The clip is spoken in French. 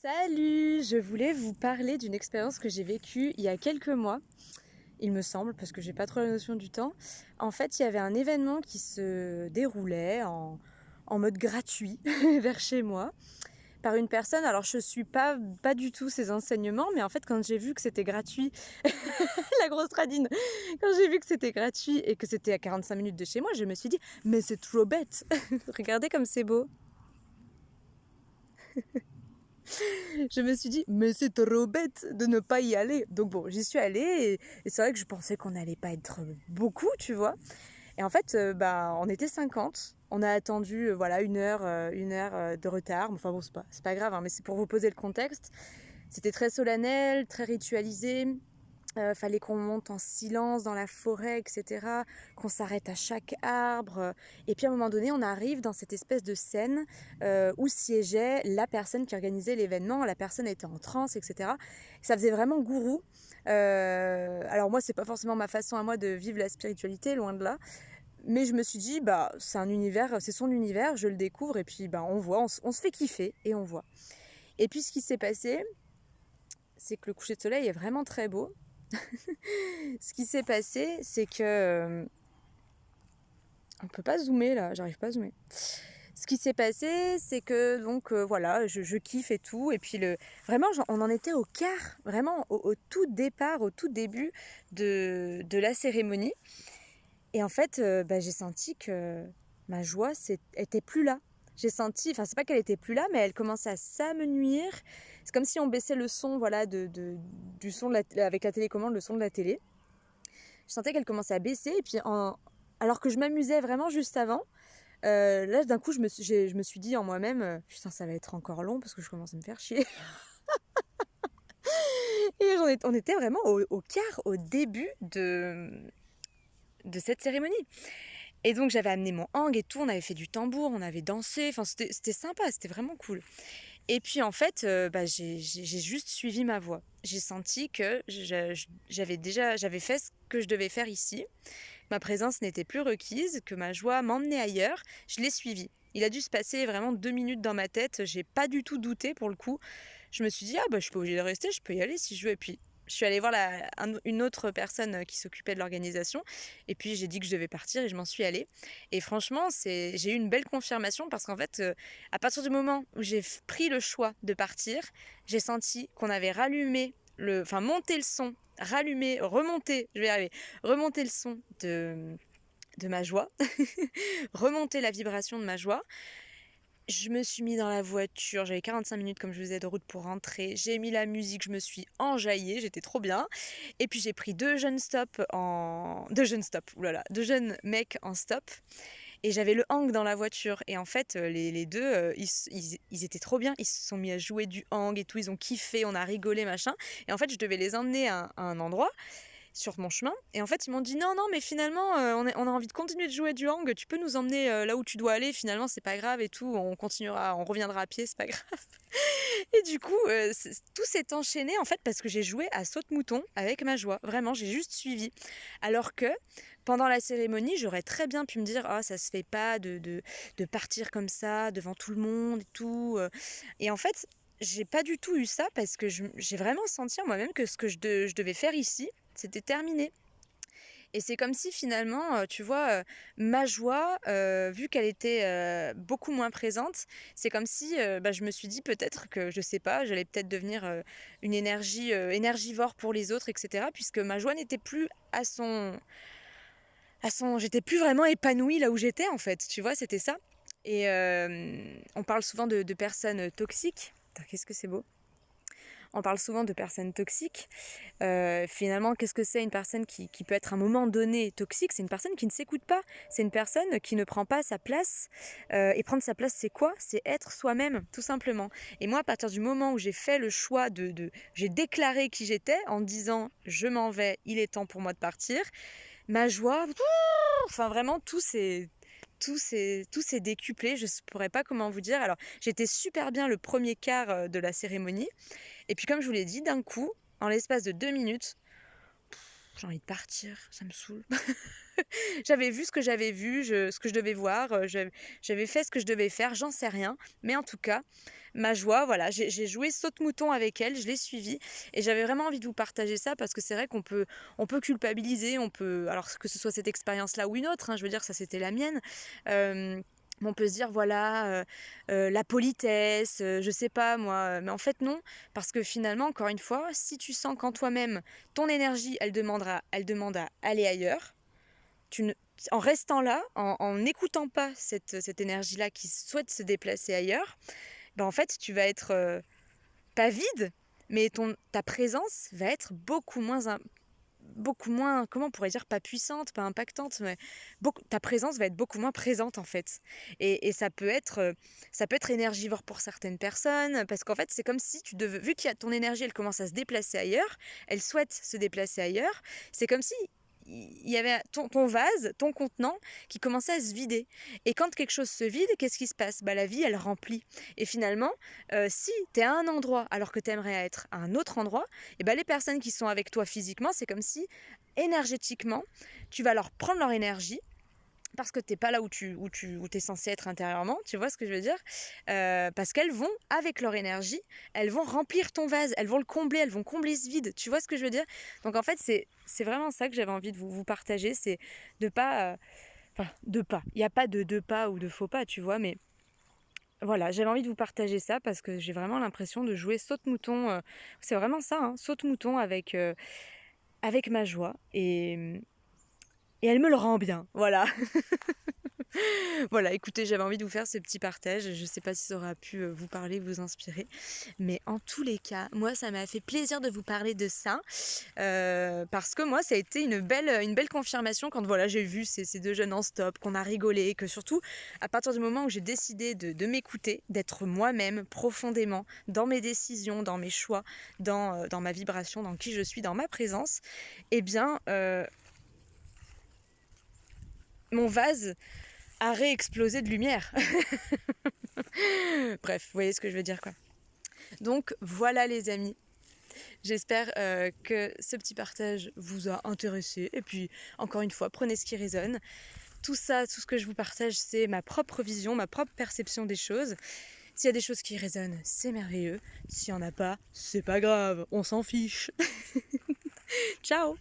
Salut! Je voulais vous parler d'une expérience que j'ai vécue il y a quelques mois, il me semble, parce que j'ai pas trop la notion du temps. En fait, il y avait un événement qui se déroulait en mode gratuit vers chez moi par une personne. Alors, je suis pas du tout ses enseignements, mais en fait, quand j'ai vu que c'était gratuit, la grosse radine, quand j'ai vu que c'était gratuit et que c'était à 45 minutes de chez moi, je me suis dit, mais c'est trop bête! Regardez comme c'est beau! Je me suis dit, mais c'est trop bête de ne pas y aller. Donc bon, j'y suis allée et c'est vrai que je pensais qu'on n'allait pas être beaucoup, tu vois. Et en fait, on était 50. On a attendu voilà, une heure de retard. Enfin bon, c'est pas grave, hein, mais c'est pour vous poser le contexte. C'était très solennel, très ritualisé. Fallait qu'on monte en silence dans la forêt, etc., qu'on s'arrête à chaque arbre. Et puis à un moment donné, on arrive dans cette espèce de scène où siégeait la personne qui organisait l'événement. La personne était en transe, etc. Ça faisait vraiment gourou. Alors moi, c'est pas forcément ma façon à moi de vivre la spiritualité, loin de là. Mais je me suis dit, c'est un univers, c'est son univers, je le découvre et puis on voit, on se fait kiffer et on voit. Et puis ce qui s'est passé, c'est que le coucher de soleil est vraiment très beau. Ce qui s'est passé, c'est que... on peut pas zoomer là, j'arrive pas à zoomer. Ce qui s'est passé, c'est que donc voilà, je kiffe et tout. Et puis vraiment, on en était au quart, vraiment au tout départ, au tout début de la cérémonie. Et en fait, j'ai senti que ma joie était plus là. J'ai senti, enfin c'est pas qu'elle était plus là, mais elle commençait à s'amenuire. C'est comme si on baissait le son, voilà, du son avec la télécommande, le son de la télé. Je sentais qu'elle commençait à baisser et puis alors que je m'amusais vraiment juste avant, là d'un coup je me suis dit en moi-même putain ça va être encore long parce que je commence à me faire chier. Et on était vraiment au quart, au début de cette cérémonie. Et donc j'avais amené mon hang et tout, on avait fait du tambour, on avait dansé, enfin c'était sympa, c'était vraiment cool. Et puis en fait, j'ai juste suivi ma voix. J'ai senti que j'avais fait ce que je devais faire ici. Ma présence n'était plus requise, que ma joie m'emmenait ailleurs. Je l'ai suivi. Il a dû se passer vraiment 2 minutes dans ma tête. J'ai pas du tout douté pour le coup. Je me suis dit, je suis pas obligée de rester, je peux y aller si je veux. Et puis, je suis allée voir une autre personne qui s'occupait de l'organisation. Et puis, j'ai dit que je devais partir et je m'en suis allée. Et franchement, j'ai eu une belle confirmation parce qu'en fait, à partir du moment où j'ai pris le choix de partir, j'ai senti qu'on avait monté le son, je vais y arriver, remonter le son de ma joie, remonter la vibration de ma joie. Je me suis mis dans la voiture, j'avais 45 minutes comme je vous disais de route pour rentrer, j'ai mis la musique, je me suis enjaillée, j'étais trop bien. Et puis j'ai pris deux jeunes mecs en stop. Et j'avais le hang dans la voiture. Et en fait, les deux, ils étaient trop bien. Ils se sont mis à jouer du hang et tout. Ils ont kiffé, on a rigolé, machin. Et en fait, je devais les emmener à un endroit sur mon chemin. Et en fait, ils m'ont dit non, mais finalement, on a envie de continuer de jouer du hang. Tu peux nous emmener là où tu dois aller. Finalement, c'est pas grave et tout. On reviendra à pied, c'est pas grave. Et du coup, tout s'est enchaîné en fait parce que j'ai joué à saute-mouton avec ma joie. Vraiment, j'ai juste suivi. Alors que pendant la cérémonie, j'aurais très bien pu me dire ah ça se fait pas de partir comme ça devant tout le monde et tout. Et en fait, j'ai pas du tout eu ça parce que j'ai vraiment senti en moi-même que ce que je devais faire ici, c'était terminé. Et c'est comme si finalement, tu vois, ma joie, vu qu'elle était beaucoup moins présente, c'est comme si je me suis dit peut-être que, je sais pas, j'allais peut-être devenir une énergie énergivore pour les autres, etc. Puisque ma joie n'était plus j'étais plus vraiment épanouie là où j'étais en fait, tu vois, c'était ça. Et on parle souvent de personnes toxiques. Putain, qu'est-ce que c'est beau. On parle souvent de personnes toxiques. Finalement, qu'est-ce que c'est une personne qui peut être à un moment donné toxique? C'est une personne qui ne s'écoute pas. C'est une personne qui ne prend pas sa place. Et prendre sa place, c'est quoi? C'est être soi-même, tout simplement. Et moi, à partir du moment où j'ai fait le choix j'ai déclaré qui j'étais en disant je m'en vais, il est temps pour moi de partir, ma joie, enfin vraiment tout s'est décuplé, je ne pourrais pas comment vous dire. Alors, j'étais super bien le premier quart de la cérémonie. Et puis, comme je vous l'ai dit, d'un coup, en l'espace de 2 minutes, j'ai envie de partir, ça me saoule. J'avais vu ce que j'avais vu, ce que je devais voir, j'avais fait ce que je devais faire, j'en sais rien. Mais en tout cas, ma joie, voilà, j'ai joué saute-mouton avec elle, je l'ai suivie et j'avais vraiment envie de vous partager ça parce que c'est vrai on peut culpabiliser, on peut, alors que ce soit cette expérience-là ou une autre, hein, je veux dire, ça c'était la mienne. On peut se dire, voilà, la politesse, je sais pas moi, mais en fait non, parce que finalement, encore une fois, si tu sens qu'en toi-même, ton énergie, elle demande à aller ailleurs, tu ne, en restant là, en n'écoutant pas cette énergie-là qui souhaite se déplacer ailleurs, ben en fait, tu vas être pas vide, mais ta présence va être beaucoup moins, comment on pourrait dire, pas puissante, pas impactante, mais ta présence va être beaucoup moins présente en fait. Et ça peut être énergivore pour certaines personnes, parce qu'en fait, c'est comme si vu que ton énergie, elle commence à se déplacer ailleurs, elle souhaite se déplacer ailleurs, c'est comme si il y avait ton vase, ton contenant qui commençait à se vider. Et quand quelque chose se vide, qu'est-ce qui se passe? Bah, la vie, elle remplit. Et finalement, si tu es à un endroit alors que tu aimerais être à un autre endroit, et ben les personnes qui sont avec toi physiquement, c'est comme si énergétiquement, tu vas leur prendre leur énergie parce que tu n'es pas là où tu es censé être intérieurement, tu vois ce que je veux dire? Parce qu'elles vont, avec leur énergie, elles vont remplir ton vase, elles vont le combler, elles vont combler ce vide, tu vois ce que je veux dire? Donc en fait, c'est vraiment ça que j'avais envie de vous partager, c'est de pas... Enfin, de pas. Il n'y a pas de pas ou de faux pas, tu vois, mais voilà, j'avais envie de vous partager ça parce que j'ai vraiment l'impression de jouer saute-mouton. C'est vraiment ça, hein, saute-mouton avec ma joie. Et elle me le rend bien, voilà. Voilà, écoutez, j'avais envie de vous faire ce petit partage. Je ne sais pas si ça aura pu vous parler, vous inspirer. Mais en tous les cas, moi, ça m'a fait plaisir de vous parler de ça. Parce que moi, ça a été une belle confirmation quand voilà, j'ai vu ces deux jeunes en stop, qu'on a rigolé, que surtout, à partir du moment où j'ai décidé de m'écouter, d'être moi-même profondément dans mes décisions, dans mes choix, dans ma vibration, dans qui je suis, dans ma présence, eh bien, mon vase a réexplosé de lumière. Bref, vous voyez ce que je veux dire, quoi. Donc voilà les amis, j'espère que ce petit partage vous a intéressé. Et puis encore une fois, prenez ce qui résonne. Tout ça, tout ce que je vous partage, c'est ma propre vision, ma propre perception des choses. S'il y a des choses qui résonnent, c'est merveilleux. S'il n'y en a pas, c'est pas grave, on s'en fiche. Ciao.